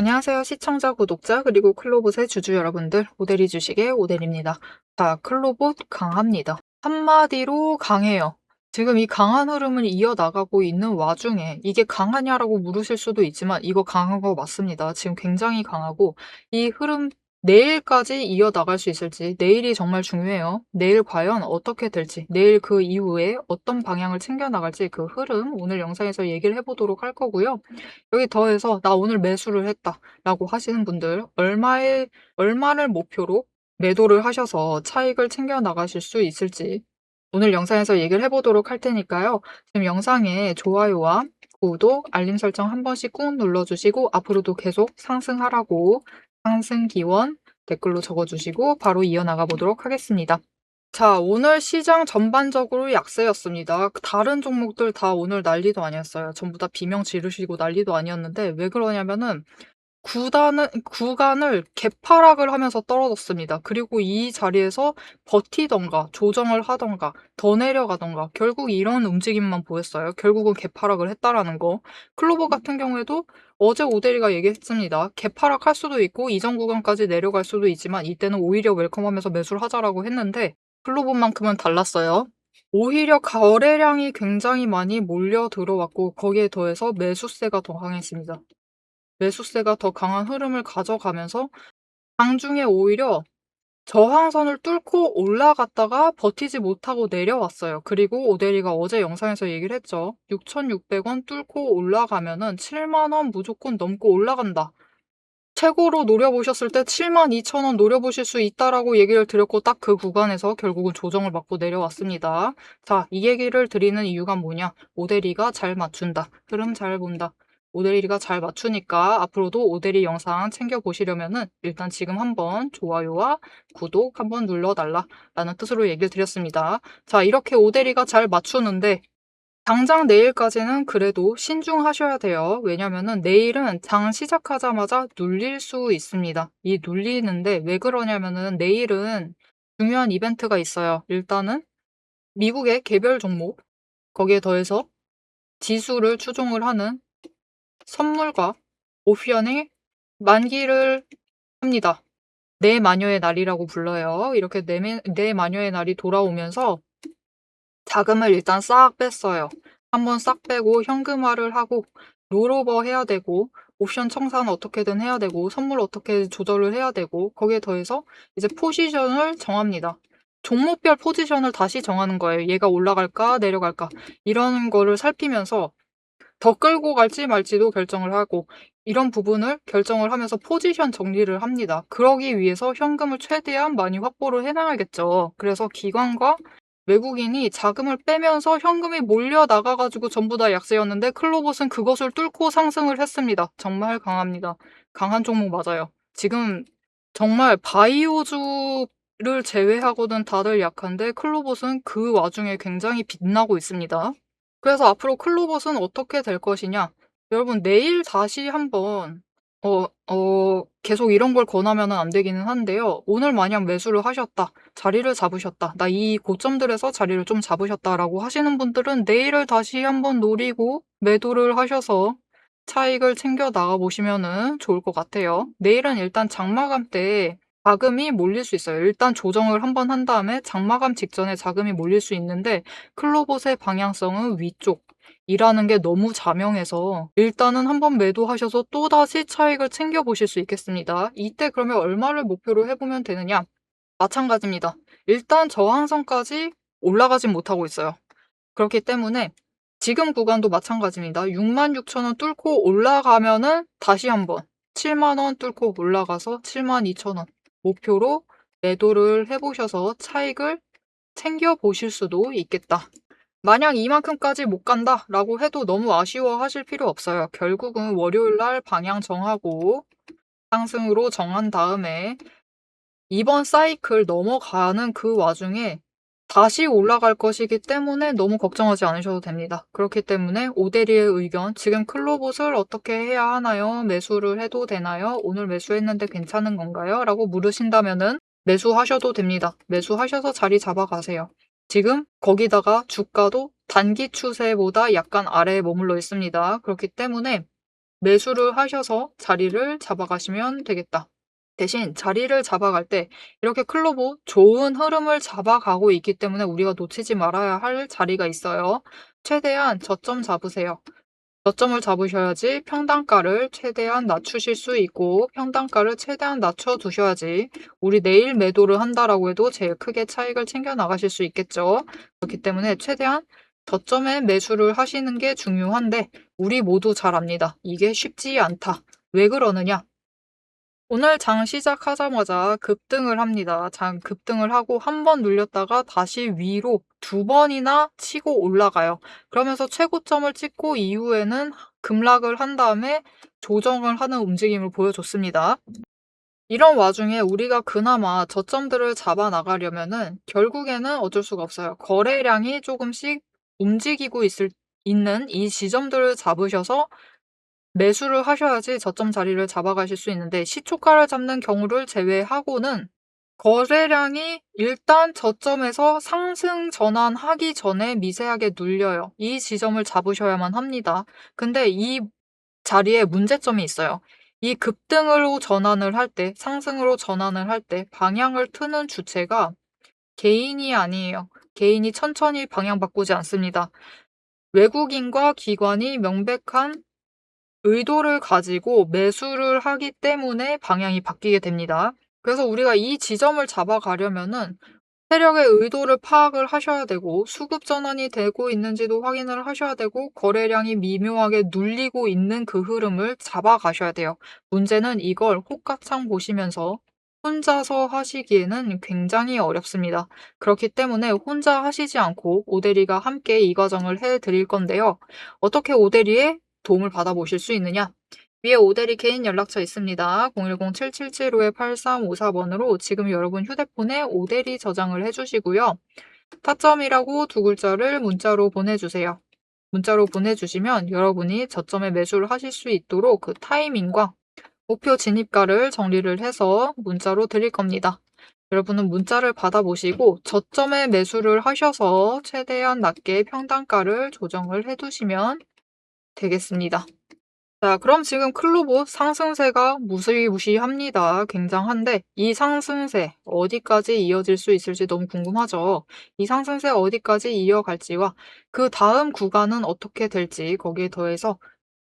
안녕하세요. 시청자, 구독자, 그리고 클로봇의 주주 여러분들. 오데리 주식의 오데리입니다. 자, 클로봇 강합니다. 한마디로 강해요. 지금 이 강한 흐름을 이어나가고 있는 와중에 이게 강하냐라고 물으실 수도 있지만 이거 강한 거 맞습니다. 지금 굉장히 강하고 이 흐름 내일까지 이어나갈 수 있을지 내일이 정말 중요해요. 내일 과연 어떻게 될지 내일 그 이후에 어떤 방향을 챙겨나갈지 그 흐름 오늘 영상에서 얘기를 해보도록 할 거고요. 여기 더해서 "나 오늘 매수를 했다."라고 하시는 분들 얼마를 목표로 매도를 하셔서 차익을 챙겨 나가실 수 있을지 오늘 영상에서 얘기를 해 보도록 할 테니까요. 지금 영상에 좋아요와 구독, 알림 설정 한 번씩 꾹 눌러 주시고 앞으로도 계속 상승하라고 상승 기원 댓글로 적어 주시고 바로 이어나가 보도록 하겠습니다. 자, 오늘 시장 전반적으로 약세였습니다. 다른 종목들 다 오늘 난리도 아니었어요. 전부 다 비명 지르시고 난리도 아니었는데 왜 그러냐면은 구간을 개파락을 하면서 떨어졌습니다. 그리고 이 자리에서 버티던가 조정을 하던가 더 내려가던가 결국 이런 움직임만 보였어요. 결국은 개파락을 했다라는 거. 클로버 같은 경우에도 어제 오데리가 얘기했습니다. 개파락할 수도 있고 이전 구간까지 내려갈 수도 있지만 이때는 오히려 웰컴하면서 매수를 하자라고 했는데 클로버만큼은 달랐어요. 오히려 거래량이 굉장히 많이 몰려 들어왔고 거기에 더해서 매수세가 더 강했습니다. 매수세가 더 강한 흐름을 가져가면서 장중에 오히려 저항선을 뚫고 올라갔다가 버티지 못하고 내려왔어요. 그리고 오데리가 어제 영상에서 얘기를 했죠. 6,600원 뚫고 올라가면은 7만 원 무조건 넘고 올라간다. 최고로 노려보셨을 때 72,000원 노려보실 수 있다라고 얘기를 드렸고 딱 그 구간에서 결국은 조정을 받고 내려왔습니다. 자, 이 얘기를 드리는 이유가 뭐냐? 오데리가 잘 맞춘다. 흐름 잘 본다. 오데리가 잘 맞추니까 앞으로도 오데리 영상 챙겨보시려면은 일단 지금 한번 좋아요와 구독 한번 눌러달라라는 뜻으로 얘기를 드렸습니다. 자, 이렇게 오데리가 잘 맞추는데 당장 내일까지는 그래도 신중하셔야 돼요. 왜냐면은 내일은 장 시작하자마자 눌릴 수 있습니다. 이 눌리는데 왜 그러냐면은 내일은 중요한 이벤트가 있어요. 일단은 미국의 개별 종목, 거기에 더해서 지수를 추종을 하는 선물과 옵션이 만기를 합니다. 내 마녀의 날이라고 불러요. 이렇게 내 마녀의 날이 돌아오면서 자금을 일단 싹 뺐어요. 한번 싹 빼고 현금화를 하고 롤오버 해야 되고 옵션 청산 어떻게든 해야 되고 선물 어떻게 조절을 해야 되고 거기에 더해서 이제 포지션을 정합니다. 종목별 포지션을 다시 정하는 거예요. 얘가 올라갈까 내려갈까 이런 거를 살피면서 더 끌고 갈지 말지도 결정을 하고 이런 부분을 결정을 하면서 포지션 정리를 합니다. 그러기 위해서 현금을 최대한 많이 확보를 해놔야겠죠. 그래서 기관과 외국인이 자금을 빼면서 현금이 몰려 나가가지고 전부 다 약세였는데 클로봇은 그것을 뚫고 상승을 했습니다. 정말 강합니다. 강한 종목 맞아요. 지금 정말 바이오주를 제외하고는 다들 약한데 클로봇은 그 와중에 굉장히 빛나고 있습니다. 그래서 앞으로 클로봇은 어떻게 될 것이냐? 여러분 내일 다시 한번 계속 이런 걸 권하면은 안 되기는 한데요. 오늘 만약 매수를 하셨다. 자리를 잡으셨다. 나 이 고점들에서 자리를 좀 잡으셨다라고 하시는 분들은 내일을 다시 한번 노리고 매도를 하셔서 차익을 챙겨 나가 보시면은 좋을 것 같아요. 내일은 일단 장마감 때 자금이 몰릴 수 있어요. 일단 조정을 한번 한 다음에 장마감 직전에 자금이 몰릴 수 있는데 클로봇의 방향성은 위쪽이라는 게 너무 자명해서 일단은 한번 매도하셔서 또다시 차익을 챙겨보실 수 있겠습니다. 이때 그러면 얼마를 목표로 해보면 되느냐? 마찬가지입니다. 일단 저항선까지 올라가진 못하고 있어요. 그렇기 때문에 지금 구간도 마찬가지입니다. 66,000원 뚫고 올라가면은 다시 한번 7만원 뚫고 올라가서 72,000원 목표로 매도를 해보셔서 차익을 챙겨보실 수도 있겠다. 만약 이만큼까지 못 간다라고 해도 너무 아쉬워하실 필요 없어요. 결국은 월요일날 방향 정하고 상승으로 정한 다음에 이번 사이클 넘어가는 그 와중에 다시 올라갈 것이기 때문에 너무 걱정하지 않으셔도 됩니다. 그렇기 때문에 오데리의 의견, 지금 클로봇을 어떻게 해야 하나요? 매수를 해도 되나요? 오늘 매수했는데 괜찮은 건가요? 라고 물으신다면은 매수하셔도 됩니다. 매수하셔서 자리 잡아가세요. 지금 거기다가 주가도 단기 추세보다 약간 아래에 머물러 있습니다. 그렇기 때문에 매수를 하셔서 자리를 잡아가시면 되겠다. 대신 자리를 잡아갈 때 이렇게 클로버 좋은 흐름을 잡아가고 있기 때문에 우리가 놓치지 말아야 할 자리가 있어요. 최대한 저점 잡으세요. 저점을 잡으셔야지 평단가를 최대한 낮추실 수 있고 평단가를 최대한 낮춰 두셔야지 우리 내일 매도를 한다라고 해도 제일 크게 차익을 챙겨 나가실 수 있겠죠. 그렇기 때문에 최대한 저점에 매수를 하시는 게 중요한데 우리 모두 잘 압니다. 이게 쉽지 않다. 왜 그러느냐? 오늘 장 시작하자마자 급등을 합니다. 장 급등을 하고 한 번 눌렸다가 다시 위로 두 번이나 치고 올라가요. 그러면서 최고점을 찍고 이후에는 급락을 한 다음에 조정을 하는 움직임을 보여줬습니다. 이런 와중에 우리가 그나마 저점들을 잡아 나가려면은 결국에는 어쩔 수가 없어요. 거래량이 조금씩 움직이고 있는 이 지점들을 잡으셔서 매수를 하셔야지 저점 자리를 잡아가실 수 있는데 시초가를 잡는 경우를 제외하고는 거래량이 일단 저점에서 상승 전환하기 전에 미세하게 눌려요. 이 지점을 잡으셔야만 합니다. 근데 이 자리에 문제점이 있어요. 이 급등으로 전환을 할 때, 상승으로 전환을 할 때 방향을 트는 주체가 개인이 아니에요. 개인이 천천히 방향 바꾸지 않습니다. 외국인과 기관이 명백한 의도를 가지고 매수를 하기 때문에 방향이 바뀌게 됩니다. 그래서 우리가 이 지점을 잡아가려면은 세력의 의도를 파악을 하셔야 되고 수급 전환이 되고 있는지도 확인을 하셔야 되고 거래량이 미묘하게 눌리고 있는 그 흐름을 잡아가셔야 돼요. 문제는 이걸 호가창 보시면서 혼자서 하시기에는 굉장히 어렵습니다. 그렇기 때문에 혼자 하시지 않고 오대리가 함께 이 과정을 해드릴 건데요. 어떻게 오대리의 도움을 받아보실 수 있느냐? 위에 오대리 개인 연락처 있습니다. 010-777-8354번으로 지금 여러분 휴대폰에 오대리 저장을 해주시고요. 타점이라고 두 글자를 문자로 보내주세요. 문자로 보내주시면 여러분이 저점에 매수를 하실 수 있도록 그 타이밍과 목표 진입가를 정리를 해서 문자로 드릴 겁니다. 여러분은 문자를 받아보시고 저점에 매수를 하셔서 최대한 낮게 평단가를 조정을 해두시면 되겠습니다. 자, 그럼 지금 클로버 상승세가 무시무시합니다. 굉장한데 이 상승세 어디까지 이어질 수 있을지 너무 궁금하죠. 이 상승세 어디까지 이어갈지와 그 다음 구간은 어떻게 될지 거기에 더해서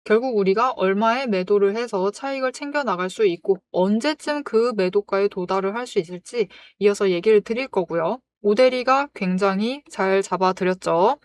결국 우리가 얼마에 매도를 해서 차익을 챙겨 나갈 수 있고 언제쯤 그 매도가에 도달을 할 수 있을지 이어서 얘기를 드릴 거고요. 오대리가 굉장히 잘 잡아드렸죠.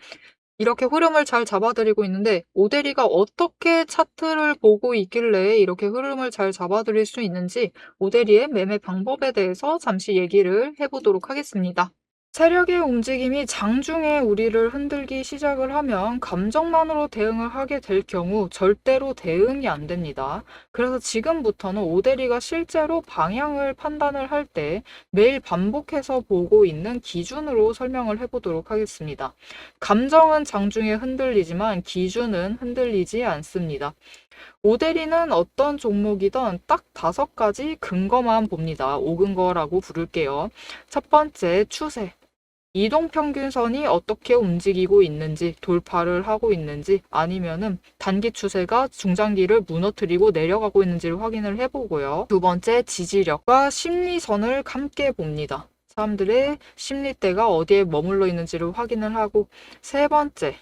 이렇게 흐름을 잘 잡아드리고 있는데 오대리가 어떻게 차트를 보고 있길래 이렇게 흐름을 잘 잡아드릴 수 있는지 오대리의 매매 방법에 대해서 잠시 얘기를 해보도록 하겠습니다. 세력의 움직임이 장중에 우리를 흔들기 시작을 하면 감정만으로 대응을 하게 될 경우 절대로 대응이 안 됩니다. 그래서 지금부터는 오대리가 실제로 방향을 판단을 할 때 매일 반복해서 보고 있는 기준으로 설명을 해보도록 하겠습니다. 감정은 장중에 흔들리지만 기준은 흔들리지 않습니다. 오대리는 어떤 종목이든 딱 5가지 근거만 봅니다. 5근거라고 부를게요. 첫 번째, 추세. 이동평균선이 어떻게 움직이고 있는지, 돌파를 하고 있는지, 아니면은 단기 추세가 중장기를 무너뜨리고 내려가고 있는지를 확인을 해보고요. 두 번째, 지지력과 심리선을 함께 봅니다. 사람들의 심리대가 어디에 머물러 있는지를 확인을 하고, 세 번째,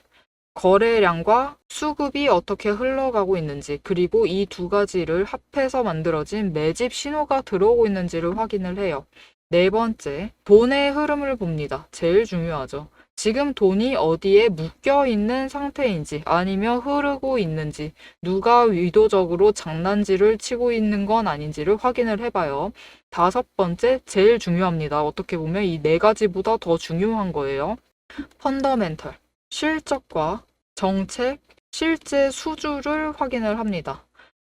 거래량과 수급이 어떻게 흘러가고 있는지, 그리고 이 두 가지를 합해서 만들어진 매집 신호가 들어오고 있는지를 확인을 해요. 네 번째, 돈의 흐름을 봅니다. 제일 중요하죠. 지금 돈이 어디에 묶여 있는 상태인지 아니면 흐르고 있는지 누가 의도적으로 장난질을 치고 있는 건 아닌지를 확인을 해봐요. 다섯 번째, 제일 중요합니다. 어떻게 보면 이 4가지보다 더 중요한 거예요. 펀더멘털, 실적과 정책, 실제 수주를 확인을 합니다.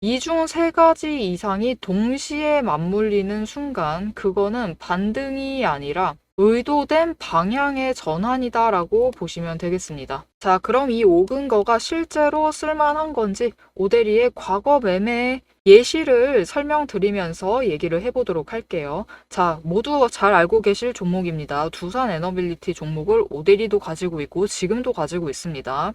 이 중 3가지 이상이 동시에 맞물리는 순간 그거는 반등이 아니라 의도된 방향의 전환이다라고 보시면 되겠습니다. 자, 그럼 이 5근거가 실제로 쓸만한 건지 오대리의 과거 매매에 예시를 설명드리면서 얘기를 해보도록 할게요. 자, 모두 잘 알고 계실 종목입니다. 두산 에너빌리티 종목을 오데리도 가지고 있고 지금도 가지고 있습니다.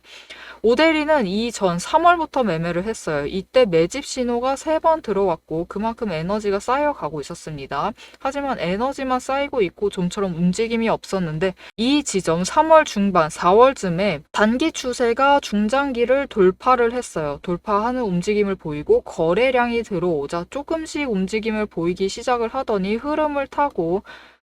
오데리는 이전 3월부터 매매를 했어요. 이때 매집 신호가 3번 들어왔고 그만큼 에너지가 쌓여가고 있었습니다. 하지만 에너지만 쌓이고 있고 좀처럼 움직임이 없었는데 이 지점 3월 중반 4월쯤에 단기 추세가 중장기를 돌파를 했어요. 돌파하는 움직임을 보이고 거래량이 들어오자 조금씩 움직임을 보이기 시작을 하더니 흐름을 타고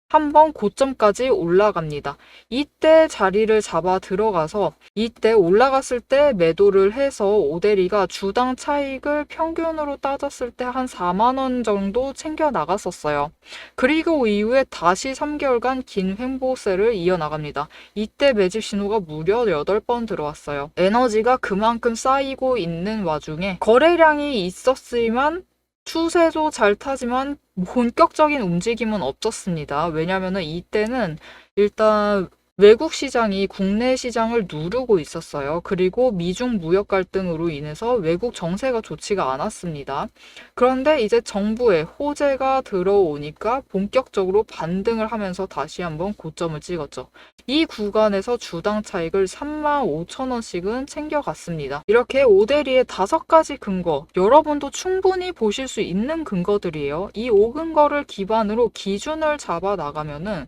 한번 고점까지 올라갑니다. 이때 자리를 잡아 들어가서 이때 올라갔을 때 매도를 해서 오데리가 주당 차익을 평균으로 따졌을 때 한 4만 원 정도 챙겨 나갔었어요. 그리고 이후에 다시 3개월간 긴 횡보세를 이어나갑니다. 이때 매집 신호가 무려 8번 들어왔어요. 에너지가 그만큼 쌓이고 있는 와중에 거래량이 있었지만 추세도 잘 타지만 본격적인 움직임은 없었습니다. 왜냐하면 이때는 일단 외국 시장이 국내 시장을 누르고 있었어요. 그리고 미중 무역 갈등으로 인해서 외국 정세가 좋지가 않았습니다. 그런데 이제 정부의 호재가 들어오니까 본격적으로 반등을 하면서 다시 한번 고점을 찍었죠. 이 구간에서 주당 차익을 35,000원씩은 챙겨갔습니다. 이렇게 오데리의 5가지 근거, 여러분도 충분히 보실 수 있는 근거들이에요. 이 5근거를 기반으로 기준을 잡아 나가면은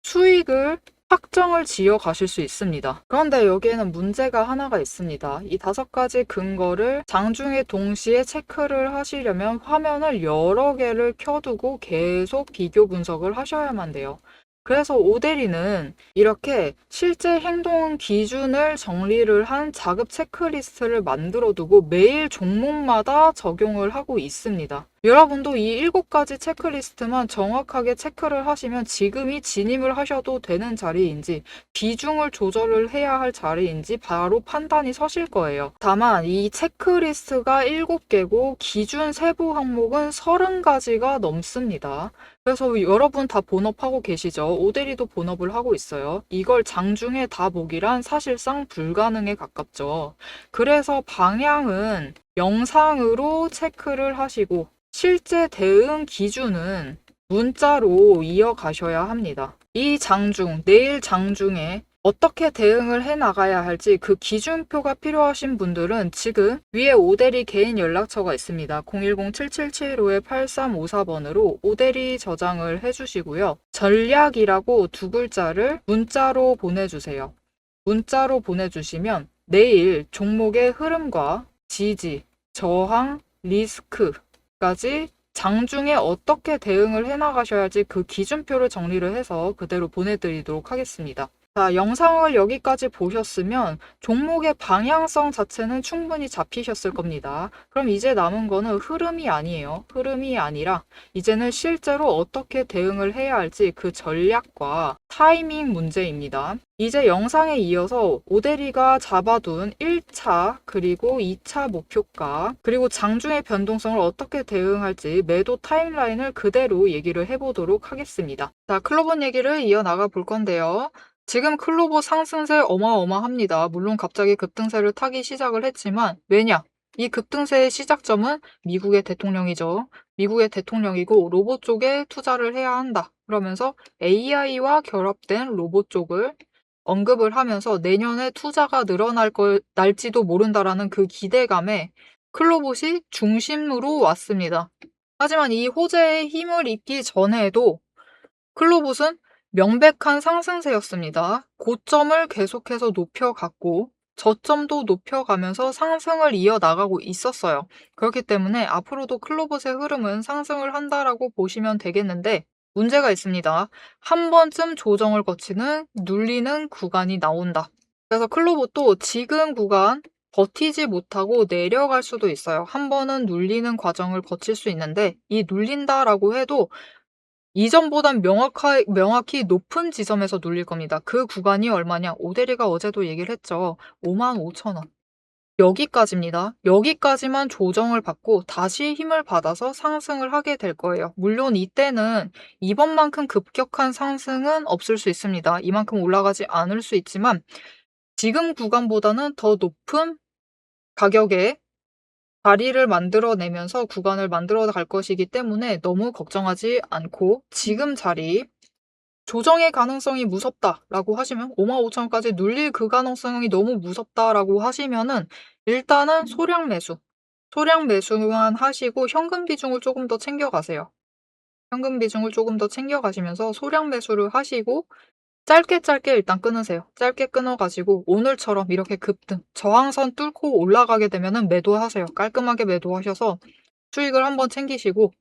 수익을 확정을 지어 가실 수 있습니다. 그런데 여기에는 문제가 하나가 있습니다. 이 5가지 근거를 장중에 동시에 체크를 하시려면 화면을 여러 개를 켜두고 계속 비교 분석을 하셔야만 돼요. 그래서 오데리는 이렇게 실제 행동 기준을 정리를 한 자급 체크리스트를 만들어 두고 매일 종목마다 적용을 하고 있습니다. 여러분도 이 7가지 체크리스트만 정확하게 체크를 하시면 지금이 진입을 하셔도 되는 자리인지 비중을 조절을 해야 할 자리인지 바로 판단이 서실 거예요. 다만 이 체크리스트가 7개고 기준 세부 항목은 30가지가 넘습니다. 그래서 여러분 다 본업하고 계시죠? 오데리도 본업을 하고 있어요. 이걸 장중에 다 보기란 사실상 불가능에 가깝죠. 그래서 방향은 영상으로 체크를 하시고 실제 대응 기준은 문자로 이어가셔야 합니다. 이 장중, 내일 장중에 어떻게 대응을 해 나가야 할지 그 기준표가 필요하신 분들은 지금 위에 오데리 개인 연락처가 있습니다. 010-7775-8354번으로 오데리 저장을 해주시고요. 전략이라고 2글자를 문자로 보내주세요. 문자로 보내주시면 내일 종목의 흐름과 지지, 저항, 리스크까지 장중에 어떻게 대응을 해나가셔야 할지 그 기준표를 정리를 해서 그대로 보내드리도록 하겠습니다. 자, 영상을 여기까지 보셨으면 종목의 방향성 자체는 충분히 잡히셨을 겁니다. 그럼 이제 남은 거는 흐름이 아니에요. 흐름이 아니라 이제는 실제로 어떻게 대응을 해야 할지 그 전략과 타이밍 문제입니다. 이제 영상에 이어서 오데리가 잡아둔 1차 그리고 2차 목표가 그리고 장중의 변동성을 어떻게 대응할지 매도 타임라인을 그대로 얘기를 해보도록 하겠습니다. 자, 클로버 얘기를 이어나가 볼 건데요. 지금 클로버 상승세 어마어마합니다. 물론 갑자기 급등세를 타기 시작을 했지만 왜냐? 이 급등세의 시작점은 미국의 대통령이죠. 미국의 대통령이고 로봇 쪽에 투자를 해야 한다. 그러면서 AI와 결합된 로봇 쪽을 언급을 하면서 내년에 투자가 날지도 모른다라는 그 기대감에 클로봇이 중심으로 왔습니다. 하지만 이 호재에 힘을 입기 전에도 클로봇은 명백한 상승세였습니다. 고점을 계속해서 높여갔고 저점도 높여가면서 상승을 이어나가고 있었어요. 그렇기 때문에 앞으로도 클로봇의 흐름은 상승을 한다라고 보시면 되겠는데 문제가 있습니다. 한 번쯤 조정을 거치는 눌리는 구간이 나온다. 그래서 클로봇도 지금 구간 버티지 못하고 내려갈 수도 있어요. 한 번은 눌리는 과정을 거칠 수 있는데 이 눌린다라고 해도 이전보단 명확히 높은 지점에서 눌릴 겁니다. 그 구간이 얼마냐? 오데리가 어제도 얘기를 했죠. 55,000원. 여기까지입니다. 여기까지만 조정을 받고 다시 힘을 받아서 상승을 하게 될 거예요. 물론 이때는 이번만큼 급격한 상승은 없을 수 있습니다. 이만큼 올라가지 않을 수 있지만 지금 구간보다는 더 높은 가격에 자리를 만들어내면서 구간을 만들어 갈 것이기 때문에 너무 걱정하지 않고 지금 자리 조정의 가능성이 무섭다라고 하시면 55,000원까지 눌릴 그 가능성이 너무 무섭다라고 하시면은 일단은 소량 매수만 하시고 현금 비중을 조금 더 챙겨 가세요. 현금 비중을 조금 더 챙겨 가시면서 소량 매수를 하시고 짧게 일단 끊으세요. 짧게 끊어 가지고 오늘처럼 이렇게 급등 저항선 뚫고 올라가게 되면은 매도하세요. 깔끔하게 매도하셔서 수익을 한번 챙기시고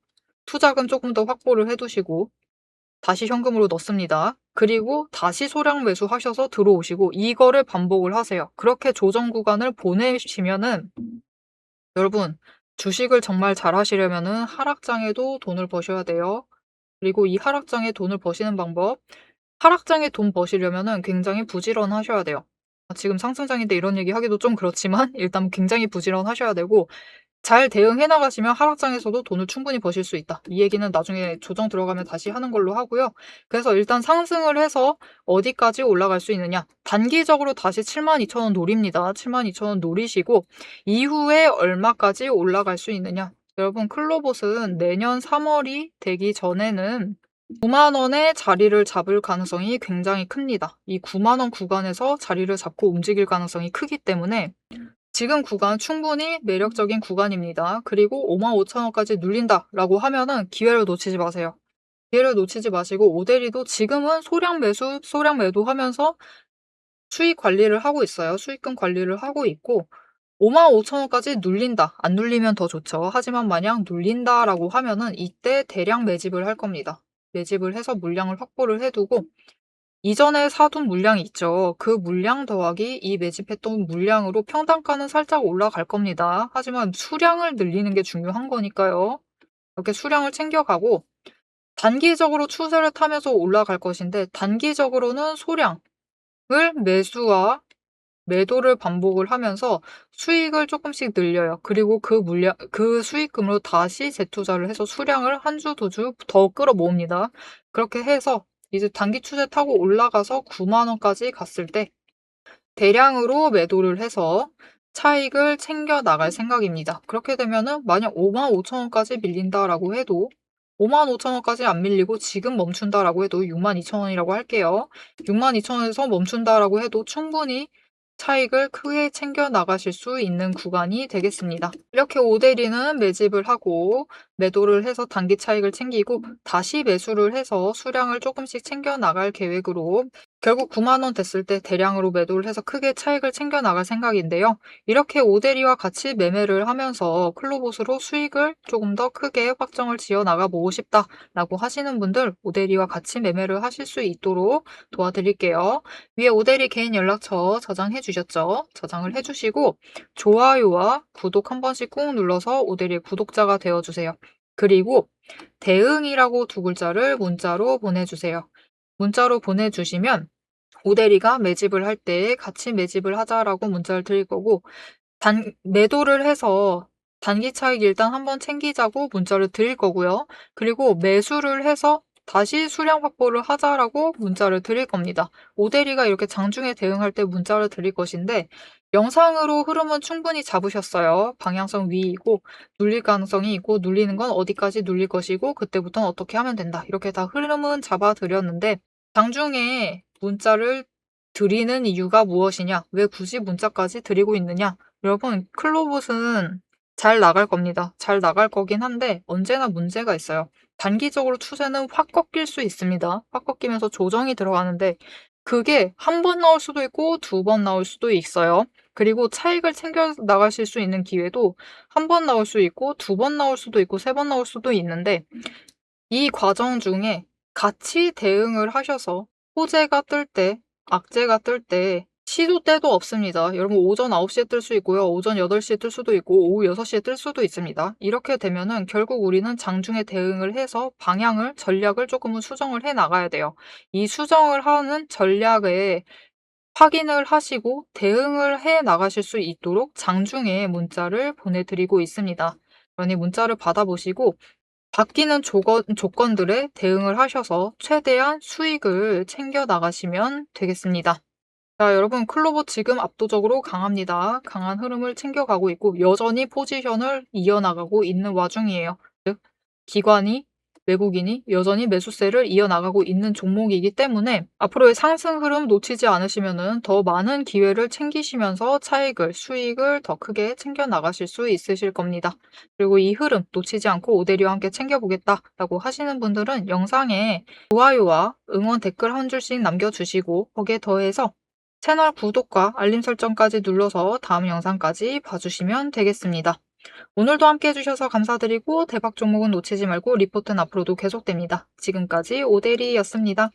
투자금 조금 더 확보를 해 두시고 다시 현금으로 넣습니다. 그리고 다시 소량 매수하셔서 들어오시고 이거를 반복을 하세요. 그렇게 조정 구간을 보내시면은 여러분 주식을 정말 잘 하시려면은 하락장에도 돈을 버셔야 돼요. 그리고 이 하락장에 돈을 버시는 방법 하락장에 돈 버시려면은 굉장히 부지런하셔야 돼요. 지금 상승장인데 이런 얘기하기도 좀 그렇지만 일단 굉장히 부지런하셔야 되고 잘 대응해 나가시면 하락장에서도 돈을 충분히 버실 수 있다. 이 얘기는 나중에 조정 들어가면 다시 하는 걸로 하고요. 그래서 일단 상승을 해서 어디까지 올라갈 수 있느냐. 단기적으로 다시 72,000원 노립니다. 72,000원 노리시고 이후에 얼마까지 올라갈 수 있느냐. 여러분 클로봇은 내년 3월이 되기 전에는 9만 원의 자리를 잡을 가능성이 굉장히 큽니다. 이 9만 원 구간에서 자리를 잡고 움직일 가능성이 크기 때문에 지금 구간 충분히 매력적인 구간입니다. 그리고 55,000원까지 눌린다라고 하면은 기회를 놓치지 마세요. 기회를 놓치지 마시고 오데리도 지금은 소량 매수, 소량 매도하면서 수익 관리를 하고 있어요. 수익금 관리를 하고 있고 55,000원까지 눌린다. 안 눌리면 더 좋죠. 하지만 만약 눌린다라고 하면은 이때 대량 매집을 할 겁니다. 매집을 해서 물량을 확보를 해두고 이전에 사둔 물량이 있죠. 그 물량 더하기 이 매집했던 물량으로 평단가는 살짝 올라갈 겁니다. 하지만 수량을 늘리는 게 중요한 거니까요. 이렇게 수량을 챙겨가고 단기적으로 추세를 타면서 올라갈 것인데 단기적으로는 소량을 매수와 매도를 반복을 하면서 수익을 조금씩 늘려요. 그리고 그 수익금으로 다시 재투자를 해서 수량을 한 주, 두 주 더 끌어 모읍니다. 그렇게 해서 이제 단기 추세 타고 올라가서 9만 원까지 갔을 때 대량으로 매도를 해서 차익을 챙겨 나갈 생각입니다. 그렇게 되면은 만약 55,000원까지 밀린다라고 해도 55,000원까지 안 밀리고 지금 멈춘다라고 해도 62,000원이라고 할게요. 62,000원에서 멈춘다라고 해도 충분히 차익을 크게 챙겨 나가실 수 있는 구간이 되겠습니다. 이렇게 오데리는 매집을 하고 매도를 해서 단기 차익을 챙기고 다시 매수를 해서 수량을 조금씩 챙겨 나갈 계획으로 결국 9만 원 됐을 때 대량으로 매도를 해서 크게 차익을 챙겨 나갈 생각인데요. 이렇게 오데리와 같이 매매를 하면서 클로봇으로 수익을 조금 더 크게 확정을 지어 나가 보고 싶다라고 하시는 분들 오데리와 같이 매매를 하실 수 있도록 도와드릴게요. 위에 오데리 개인 연락처 저장해 주셨죠? 저장을 해주시고 좋아요와 구독 한 번씩 꾹 눌러서 오데리 구독자가 되어주세요. 그리고 대응이라고 두 글자를 문자로 보내주세요. 문자로 보내주시면 오대리가 매집을 할 때 같이 매집을 하자라고 문자를 드릴 거고 매도를 해서 단기 차익 일단 한번 챙기자고 문자를 드릴 거고요. 그리고 매수를 해서 다시 수량 확보를 하자라고 문자를 드릴 겁니다. 오대리가 이렇게 장중에 대응할 때 문자를 드릴 것인데 영상으로 흐름은 충분히 잡으셨어요. 방향성 위이고 눌릴 가능성이 있고 눌리는 건 어디까지 눌릴 것이고 그때부터는 어떻게 하면 된다. 이렇게 다 흐름은 잡아드렸는데 장중에 문자를 드리는 이유가 무엇이냐? 왜 굳이 문자까지 드리고 있느냐? 여러분, 클로봇은 잘 나갈 겁니다. 잘 나갈 거긴 한데 언제나 문제가 있어요. 단기적으로 추세는 확 꺾일 수 있습니다. 확 꺾이면서 조정이 들어가는데 그게 한 번 나올 수도 있고 두 번 나올 수도 있어요. 그리고 차익을 챙겨 나가실 수 있는 기회도 한 번 나올 수 있고 두 번 나올 수도 있고 세 번 나올 수도 있는데 이 과정 중에 같이 대응을 하셔서 호재가 뜰 때, 악재가 뜰 때 시도 때도 없습니다. 여러분 오전 9시에 뜰 수 있고요. 오전 8시에 뜰 수도 있고 오후 6시에 뜰 수도 있습니다. 이렇게 되면은 결국 우리는 장중에 대응을 해서 방향을, 전략을 조금은 수정을 해 나가야 돼요. 이 수정을 하는 전략에 확인을 하시고 대응을 해 나가실 수 있도록 장중에 문자를 보내드리고 있습니다. 그러니 문자를 받아보시고 바뀌는 조건들에 대응을 하셔서 최대한 수익을 챙겨 나가시면 되겠습니다. 자, 여러분, 클로버 지금 압도적으로 강합니다. 강한 흐름을 챙겨가고 있고 여전히 포지션을 이어나가고 있는 와중이에요. 즉, 기관이, 외국인이 여전히 매수세를 이어나가고 있는 종목이기 때문에 앞으로의 상승 흐름 놓치지 않으시면은 더 많은 기회를 챙기시면서 차익을, 수익을 더 크게 챙겨 나가실 수 있으실 겁니다. 그리고 이 흐름 놓치지 않고 오데리와 함께 챙겨보겠다라고 하시는 분들은 영상에 좋아요와 응원 댓글 한 줄씩 남겨주시고 거기에 더해서 채널 구독과 알림 설정까지 눌러서 다음 영상까지 봐주시면 되겠습니다. 오늘도 함께 해주셔서 감사드리고 대박 종목은 놓치지 말고 리포트는 앞으로도 계속됩니다. 지금까지 오대리였습니다.